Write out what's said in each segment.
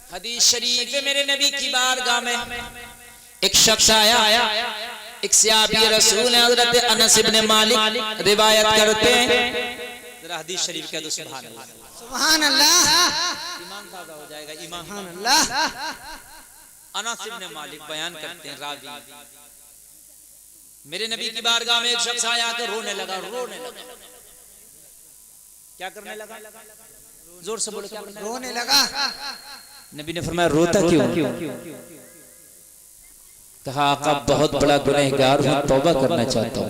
हदीस शरीफ है, मेरे नबी की बारगाह में एक शख्स आया, एक सहाबी रसूल है, हजरत अनस इब्न मालिक रिवायत करते हैं। जरा हदीस शरीफ कह दो सुभान अल्लाह। सुभान अल्लाह। ईमान ताज़ा हो जाएगा। ईमान। सुभान अल्लाह। अनस इब्न मालिक बयान करते हैं, रावी, मेरे नबी की बारगाह में एक शख्स आया कि रोने लगा। क्या करने लगा? जोर से बोलो, क्या करने लगा? रोने लगा। नबी ने फरमाया रोता क्यों? कहा आका बहुत बड़ा गुनहगार हूं, तौबा करना चाहता हूं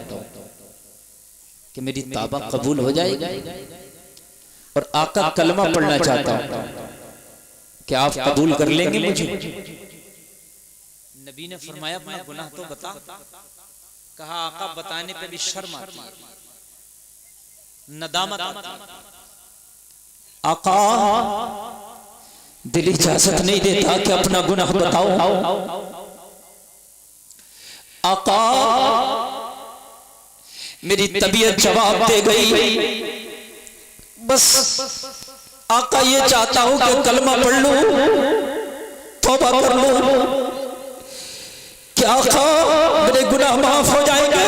कि मेरी तौबा कबूल हो जाएगी, और आका कलमा पढ़ना चाहता हूं कि आप कबूल कर लेंगे मुझे। नबी ने फरमाया अपना गुनाह तो बता। कहा आका बताने पे भी शर्म आती है, नदामत आती है। आका दिल इजाजत नहीं देता कि अपना गुनाह बताओ। आका मेरी तबीयत जवाब दे गई, बस आका ये चाहता हूं कि कलमा पढ़ लूं, तौबा कर लूं, क्या आका मेरे गुनाह माफ हो जाएंगे?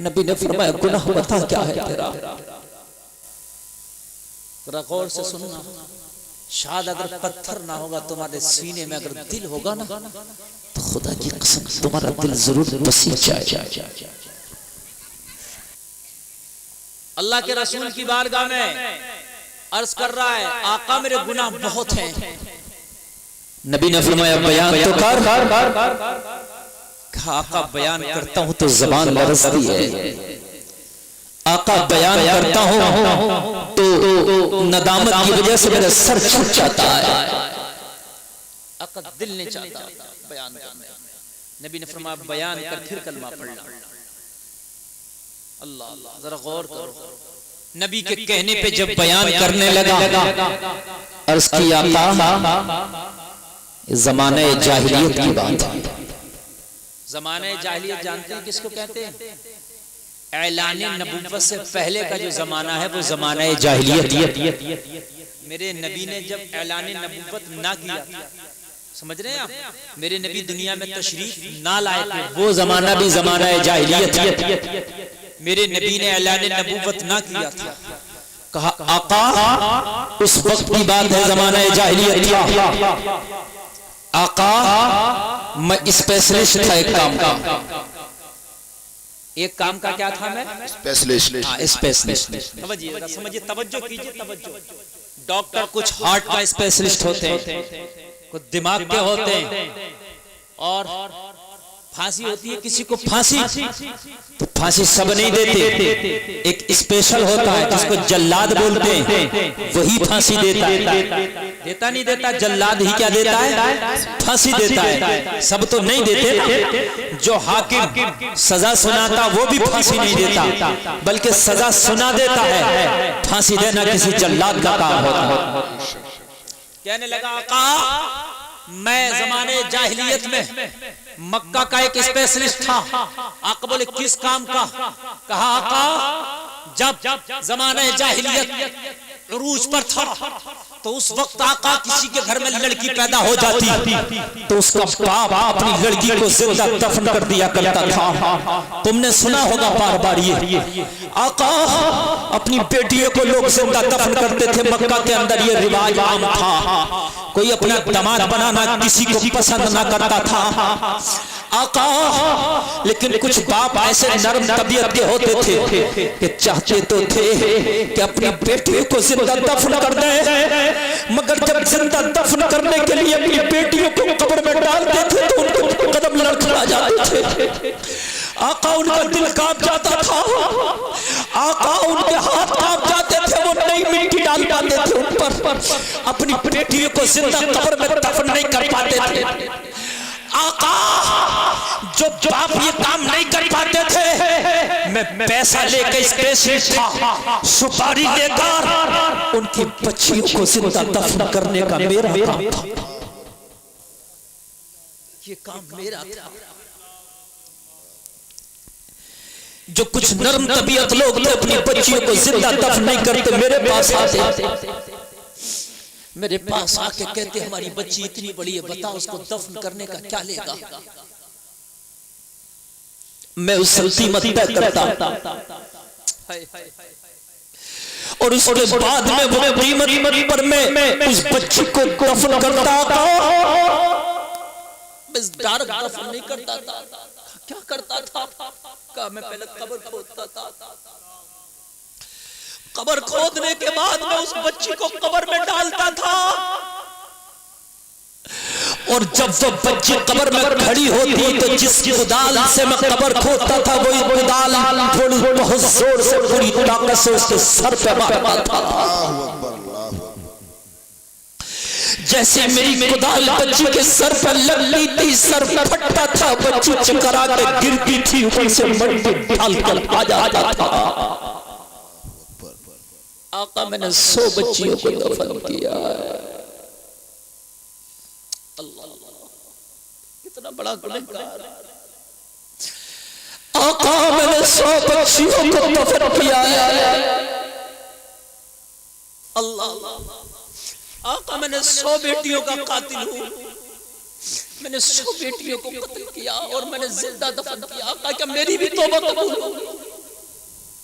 नबी ने फरमाया गुनाह बता क्या है तेरा? जरा गौर से सुनना, शायद अगर पत्थर ना होगा तुम्हारे सीने में, अगर दिल होगा ना, तो खुदा की कसम तुम्हारा दिल जरूर बसीज जाएगा। अल्लाह के रसूल की बारगाह में अर्ज कर रहा है, आका मेरे गुनाह बहुत हैं। नबी ने फरमाया बयान तो कर। आका बयान करता हूं तो जबान लरजती है, आका बयान करता हूं तो नदामत की वजह से मेरा सर छूट जाता है, आका दिल नहीं चाहता बयान करने। नबी ने फरमाया बयान कर फिर कलमा पढ़ना। अल्लाह अल्लाह, जरा गौर करो। नबी के कहने पे जब बयान करने लगा, अर्ज किया आका ज़माने जाहिलियत की बात है। ज़माने जाहिलियत जानते हैं किसको कहते हैं? ऐलान नबूवत से पहले का जो जमाना है वो ज़माना जाहिलियत। मेरे नबी ने जब ऐलान नबूवत ना किया, समझ रहे हैं आप, मेरे नबी दुनिया में तशरीफ ना लाए थे, वो जमाना भी ज़माना जाहिलियत। मेरे नबी ने ऐलान नबूवत ना किया था। कहा आका उस वक्त की बात है, ज़माना जाहिलियत। आका मैं स्पेशलिस्ट था एक काम का। एक काम का क्या था मैं? स्पेशलिस्ट। समझिए, तवज्जो कीजिए, तवज्जो। डॉक्टर कुछ हार्ट का स्पेशलिस्ट होते हैं, कुछ दिमाग के होते हैं, और फांसी होती है किसी को फांसी, तो फांसी सब नहीं देते, एक स्पेशल होता है जिसको जल्लाद बोलते हैं, वही फांसी देता है। देता नहीं देता, जल्लाद ही क्या देता है? फांसी देता है। सब तो नहीं देते। जो हाकिम सजा सुनाता वो भी फांसी नहीं देता, बल्कि सजा सुना देता है। फांसी देना किसी जल्लाद का काम होता है। कहने लगा आका मैं जमाने जाहिलियत में मक्का का एक स्पेशलिस्ट था। आका बोले किस काम का? कहा आका जब जमाने जाहिलियत उरूज पर था, तो उस वक्त आका किसी के घर में लड़की पैदा हो जाती तो उसका बाप अपनी लड़की को जिंदा दफन कर दिया करता था। तुमने सुना होगा बार बार ये। आका अपनी बेटियों को लोग जिंदा दफन करते थे, मक्का के अंदर ये रिवाज आम था। कोई अपना दामाद बनाना किसी को पसंद ना करता था आका, लेकिन कुछ बाप ऐसे नरम तबीयत के होते थे कि चाहते तो थे कि अपनी बेटियों को जिंदा दफन कर दे, मगर जब जिंदा दफन करने के लिए अपनी बेटियों को कब्र में डालते थे तो उनको कदम लड़खड़ा जाते थे। आका उनका दिल कांप जाता था, आका उनके हाथ कांप जाते थे, वो नई मिट्टी डाल पाते थे उन पर, अपनी बेटियों को जिंदा कब्र में दफन नहीं कर पाते थे। आका जो बाप ये काम नहीं कर पाते थे, मैं पैसा लेकर स्पेशलिस्ट था, सुपारी लेकर उनकी बच्चियों को जिंदा दफन करने का मेरा काम था। ये काम मेरा था। जो कुछ नरम तबीयत लोग थे अपनी बच्चियों को जिंदा दफन नहीं करते, मेरे पास आते, मेरे पास आके कहते हमारी बच्ची इतनी बड़ी है, बताओ उसको दफन करने का क्या लेगा। मैं उस कीमत तय करता और उसके बाद में वो कीमत पर मैं उस बच्ची को दफन करता था। बस डायरेक्ट दफन नहीं करता था, क्या करता था का मैं पहले कब्र खोदता था। कब्र खोदने के बाद मैं उस बच्ची को कब्र में डालता था और जब वो बच्ची कब्र में खड़ी होती तो जिस कुदाल से मैं कब्र खोदता था वही कुदाल थोड़ी बहुत जोर से पूरी ताकत से उसके सर पे मारता था। जैसे मेरी कुदाल बच्ची के सर पर लगती थी, सर फटता था, बच्ची चकरा के गिरती थी, ऊपर से मट्टी डालकर आ जाता था। आका मैंने 100 बच्चियों को दफन किया। कितना बड़ा गुनहगार। आका मैंने 100 बच्चियों को दफन किया। अल्लाह आका मैंने 100 बेटियों का कातिल हूँ। मैंने 100 बेटियों को कत्ल किया और मैंने जिंदा दफन किया। आका क्या मेरी भी तौबा कबूल हो?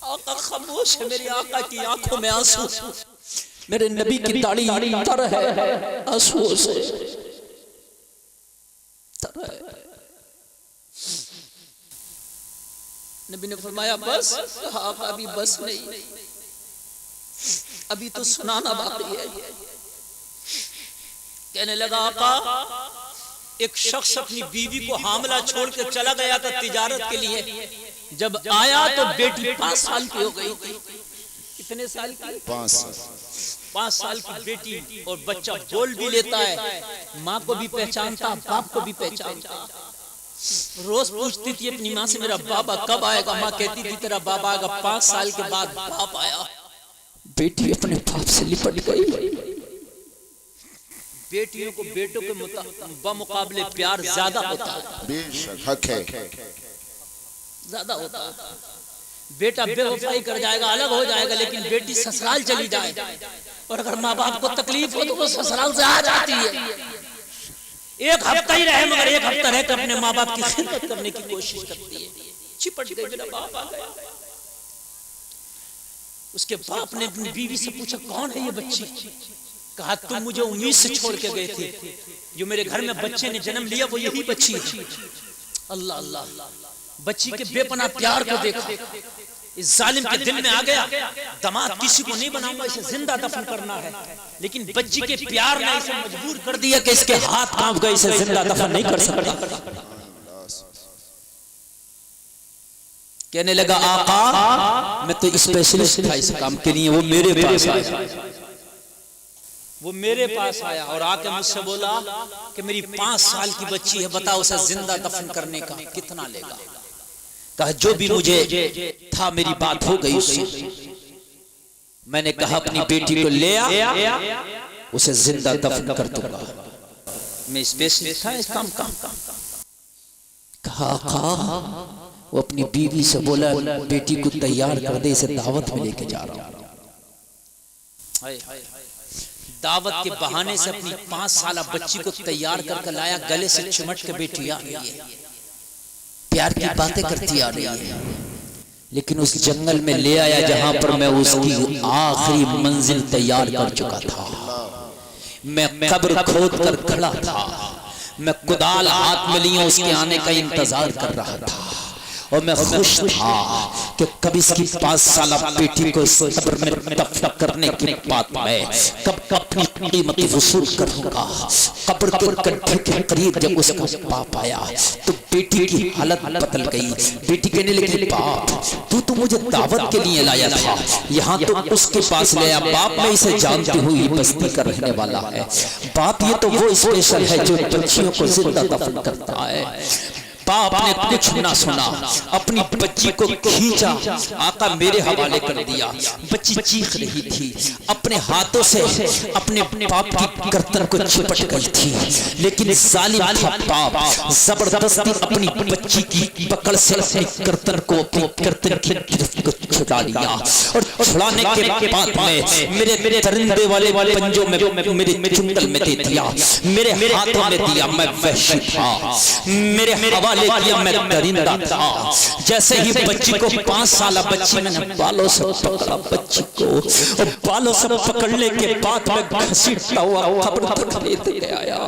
आका खामोश है, मेरी आका की आंखों में आंसू, मेरे नबी की दाढ़ी तर है आंसुओं से तर है। नबी ने फरमाया बस? आका अभी बस नहीं, अभी तो सुनाना बाकी है। कहने लगा आका एक शख्स अपनी बीवी को हामला छोड़ के चला गया था तिजारत के लिए। जब आया तो बेटी 5 साल की हो गई थी। कितने साल की? 5 साल की बेटी और बच्चा बोल भी लेता है, माँ को भी पहचानता, बाप को भी पहचानता। रोज पूछती थी अपनी माँ से मेरा बाबा कब आएगा। माँ कहती थी तेरा बाबा आएगा। 5 साल के बाद बाप आया। बेटी अपने बाप से लिपट गई। बेटियों को बेटों के बमुकाबले प्यार ज्यादा होता है, हक है, ज्यादा होता है। बेटा बेवफाई कर जाएगा, अलग हो जाएगा, लेकिन बेटी ससुराल चली जाए और अगर माँ बाप को तकलीफ हो तो वो ससुराल से आ जाती है। एक हफ्ता ही रहे मगर एक हफ्ता रह कर अपने माँ बाप की खिदमत करने की कोशिश करती है। चिपट गई, मेरा बाप आ गया। उसके बाप ने अपनी बीवी से पूछा कौन है ये बच्ची? कहा तुम मुझे उम्मीद से छोड़ के गए थे, जो मेरे घर में बच्चे ने जन्म लिया वो यही बच्ची है। अल्लाह अल्लाह, बच्ची के बेपनाह प्यार को देखा, इस जालिम के दिल में आ गया दामाद किसी को नहीं बनाऊंगा, इसे जिंदा दफन करना है। लेकिन बच्ची के प्यार ने इसे मजबूर कर दिया कि इसके हाथ कांप गए, इसे जिंदा दफन नहीं कर सकता। कहने लगा आका मैं तो स्पेशलिस्ट था इस काम के लिए, वो मेरे पास आया। वो मेरे पास आया और आके मुझसे बोला कि मेरी 5 साल की बच्ची है, बताओ उसे जिंदा दफन करने का कितना लेगा? कहा जो भी मुझे था मेरी बात हो गई उससे। मैंने कहा अपनी बेटी को ले आ, उसे जिंदा दफन कर दूंगा। मैं स्पेशलिस्ट था इस काम का। कहा वो अपनी बीवी से बोला बेटी को तैयार कर दे, इसे दावत में लेके जा रहा हूं। दावत के बहाने से अपनी 5 साल बच्ची को तैयार करके लाया, गले से चिमट के बेटी आ रही है, प्यार की बातें करती आ रही है। लेकिन उस जंगल में ले आया जहां पर मैं उसकी आखिरी मंजिल तैयार कर चुका था। मैं कब्र खोद कर खड़ा था, मैं कुदाल हाथ में लिए उसके आने का इंतजार कर रहा था और मैं खुश था कि कभी इसकी 5 साल बेटी को इस कब्र में दफन करने के बाद मैं कब अपनी कीमत वसूल करूंगा। कब्र के गड्ढे के करीब जब उसका बाप आया तो बेटी की हालत बदल गई। बेटी कहने लगी बाप तू तो मुझे दावत के लिए लाया था, यहाँ तो उसके पास ले आया। बाप मैं इसे जानती हूँ, ये बस्ती का रहने वाला है। बाप ये तो वो स्पेशल है जो बच्चियों को जिंदा दफन करता है। बाप ने कुछ ना सुना, अपनी बच्ची को खींचा, आका मेरे हवाले कर दिया। बच्ची चीख रही थी, अपने हाथों से अपने बाप की गर्दन को चिपट गई थी, लेकिन जालिम था बाप, जबरदस्ती अपनी बच्ची की पकड़ से अपनी गर्दन को अपनी गर्दन की गिरफ्त को छुड़ा लिया और छुड़ाने के बाद में मेरे दरिंदे वाले पंजों में मेरे चुंगल में दे दिया, मेरे हाथों में दिया। मैं वहशी था, मेरे हवाले किया, मैं दरिंदा था। जैसे ही बच्ची को 5 साल बच्ची मैंने बालों से पकड़ा बच्ची को, और बालों से पकड़ने के बाद मैं घसीटता हुआ कब्र तक लेते आया।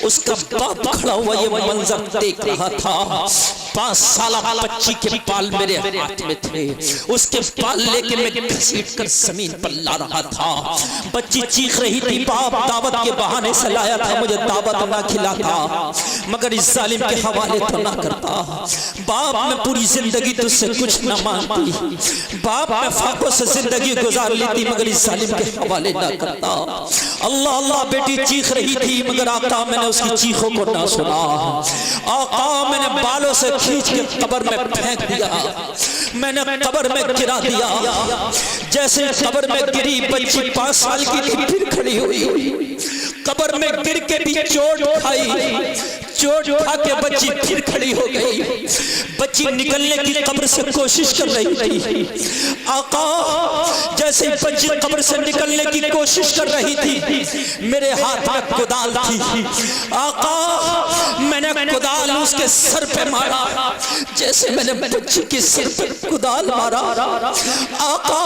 उसका बाप खड़ा हुआ ये मंजर देख रहा था। 5 साल बच्ची के बाल मेरे हाथ में थे, उसके बाल लेके मैं घसीट कर जमीन पर ला रहा था। बच्ची चीख रही थी, बाप दावत के बहाने से लाया था, मुझे दावत ना खिलाता, मगर इस जालिम के हवाले तो ना करता। बाप मैं पूरी जिंदगी तुझसे कुछ ना मांगती, बाप मैं फाकों से जिंदगी गुजार लेती, मगर इस जालिम के हवाले ना करता। अल्लाह अल्लाह बेटी चीख रही थी, मगर आका मैंने उसकी चीखों को ना सुना। आका मैंने बालों से खींच के कब्र में फेंक दिया, मैंने कब्र में गिरा दिया। जैसे कब्र में गिरी बच्ची 5 साल की थी, फिर खड़ी हुई, कब्र में गिर के भी चोट खाई, चोट खा के बच्ची फिर खड़ी हो गई। बच्ची निकलने की कब्र से कोशिश कर रही थी। आका जैसे बच्ची कब्र से निकलने की कोशिश कर रही थी, मेरे हाथ में कुदाल थी। आका मैंने कुदाल उसके सर पे मारा, जैसे मैंने बच्ची के सिर पे कुदाल मारा, आका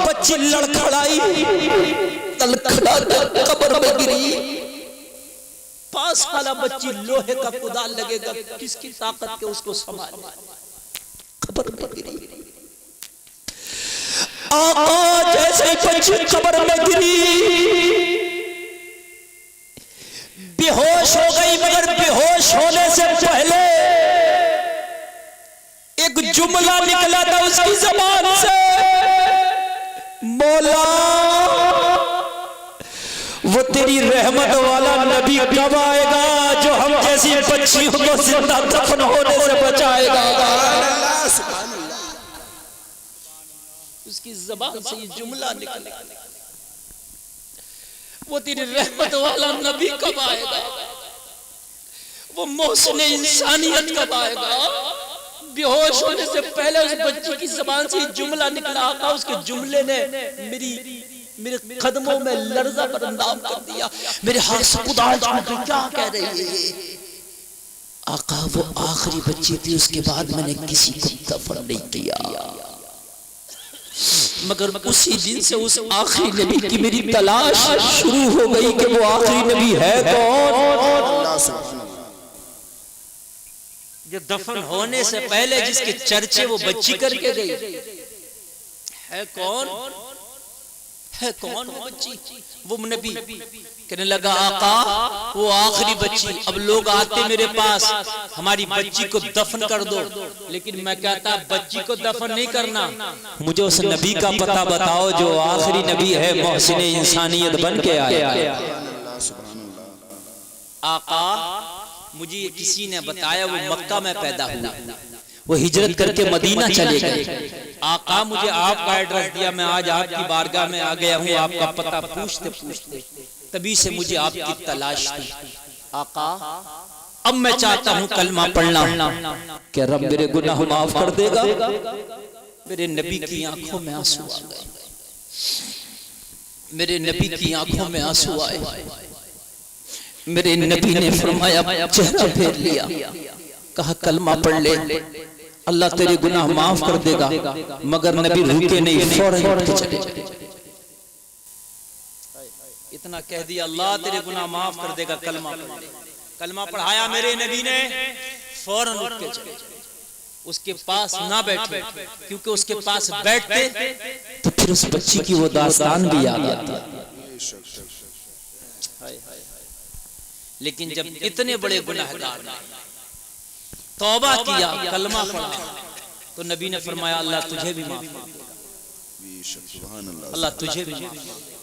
बच्ची लड़खड़ाई, तलखड़ा कब्र में गिरी। 5 साल बच्ची लोहे का कुदाल लगेगा, किसकी ताकत के उसको संभाल, कब्र में गिरी। आका जैसे बच्ची कब्र में गिरी, बेहोश हो गई, मगर बेहोश होने से पहले एक जुमला निकला था उसकी ज़बान से, मौला वो तेरी रहमत वाला नबी कब आएगा जो हम जैसी बच्चियों को जिंदा दफन होने से बचाएगा। उसकी ज़बान से ये जुमला निकला, वो तेरी रहमत वाला नबी कब आएगा, वो मोहसिन इंसानियत कब आएगा। बेहोश होने से पहले उस बच्ची की ज़बान से जुमला निकला था, उसके जुमले ने मेरे कदमों में लर्जा पर अंदाम कर दिया। मेरे हाथ से कुदाल छूट, क्या कह रही है आका? वो आखिरी बच्ची थी, उसके बाद मैंने किसी को दफन नहीं किया, मगर उसी दिन से उस आखिरी नबी की मेरी तलाश शुरू हो गई कि वो आखिरी नबी है कौन, जो दफन होने से पहले जिसके चर्चे वो बच्ची करके गई। है कौन? है कौन वो बच्ची? वो नबी कहने लगा, आका वो आखिरी बच्ची। अब लोग आते मेरे पास, हमारी बच्ची को दफन कर दो, लेकिन मैं कहता बच्ची को दफन नहीं करना, मुझे उस नबी का पता बताओ जो आखिरी नबी है, मोहसिन इंसानियत बन के आया। आका मुझे किसी ने बताया वो मक्का में पैदा हुआ, वो हिजरत करके मदीना चले गए। आका मुझे आपका एड्रेस दिया, मैं आज आपकी बारगाह में आ गया हूँ, आपका पता पूछते पूछते तभी से मुझे आपकी तलाश थी। आका अब मैं चाहता हूँ कलमा पढ़ना, क्या रब मेरे गुनाह माफ कर देगा? मेरे नबी की आंखों में आंसू आ गए, मेरे नबी की आंखों में आंसू आए। मेरे नबी ने फरमाया, चेहरा फेर लिया, कहा कलमा पढ़ ले, अल्लाह तेरे गुनाह माफ कर देगा। मगर नबी रुके नहीं, फौरन उठ के चले। इतना कह दिया, अल्लाह तेरे गुनाह माफ कर देगा, कलमा पढ़ ले। कलमा पढ़ाया मेरे नबी ने, फौरन उठ के चले। उसके पास ना बैठे, क्योंकि उसके पास बैठते तो फिर उस बच्ची की वो दास्तान भी याद आती। लेकिन जब इतने बड़े गुनाहगार ने तौबा किया, कलमा पढ़ा, तो नबी ने फरमाया, अल्लाह तुझे भी माफ कर देगा, अल्लाह तुझे भी माफ कर देगा।